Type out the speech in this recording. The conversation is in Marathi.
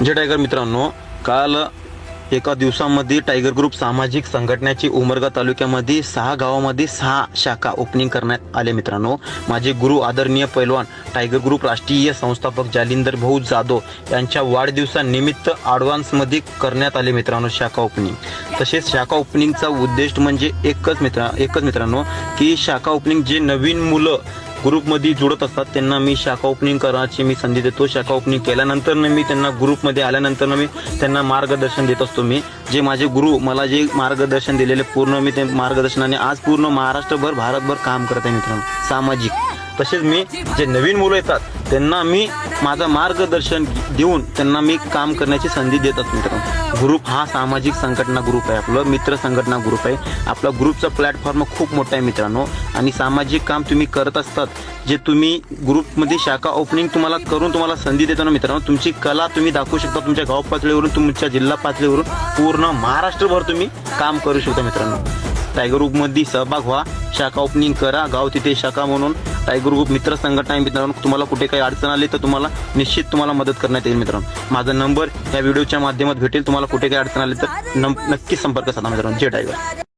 जे टायगर मित्रांनो, काल एका दिवसामध्ये टायगर ग्रुप सामाजिक संघटनेची उमरगा तालुक्यामध्ये 6 गावामध्ये 6 शाखा ओपनिंग करण्यात आले मित्रांनो। माझे गुरु आदरणीय पैलवान टायगर ग्रुप राष्ट्रीय संस्थापक जालिंदर भाऊ जाधव यांच्या वाढदिवसानिमित्त ॲडव्हान्समध्ये करण्यात आले मित्रांनो शाखा ओपनिंग। तसेच शाखा ओपनिंगचा उद्देश म्हणजे एकच मित्रांनो की शाखा ओपनिंग जे नवीन मुलं ग्रुपमध्ये जुळत असतात त्यांना मी शाखा ओपनिंग करायची मी संधी देतो। शाखा ओपनिंग केल्यानंतर मी त्यांना ग्रुपमध्ये आल्यानंतर मी त्यांना मार्गदर्शन देत असतो। मी जे माझे गुरु मला जे मार्गदर्शन दिलेले पूर्ण मी ते मार्गदर्शनाने आज पूर्ण महाराष्ट्रभर भारतभर काम करत आहे मित्रांनो सामाजिक। तसेच मी जे नवीन मुलं येतात त्यांना मी माझं मार्गदर्शन देऊन त्यांना मी काम करण्याची संधी देत असतो मित्रांनो। ग्रुप हा सामाजिक संघटना ग्रुप आहे, आपलं मित्र संघटना ग्रुप आहे। आपला ग्रुपचा प्लॅटफॉर्म खूप मोठा आहे मित्रांनो आणि सामाजिक काम तुम्ही करत असतात। जे तुम्ही ग्रुपमध्ये शाखा ओपनिंग तुम्हाला करून तुम्हाला संधी देतो ना मित्रांनो, तुमची कला तुम्ही दाखवू शकता। तुमच्या गाव पातळीवरून तुमच्या जिल्हा पातळीवरून पूर्ण महाराष्ट्रभर तुम्ही काम करू शकता मित्रांनो। टायगर ग्रुपमध्ये सहभाग व्हा, शाखा ओपनिंग करा, गाव तिथे शाखा म्हणून टायगर ग्रुप मित्र संघटना आहे मित्रांनो। तुम्हाला कुठे काही अडचण आली तर तुम्हाला निश्चित तुम्हाला मदत करण्यात येईल मित्रांनो। माझा नंबर या व्हिडिओच्या माध्यमात भेटेल, तुम्हाला कुठे काही अडचण आली तर नक्की संपर्क साधा मित्रांनो। जय टायगर।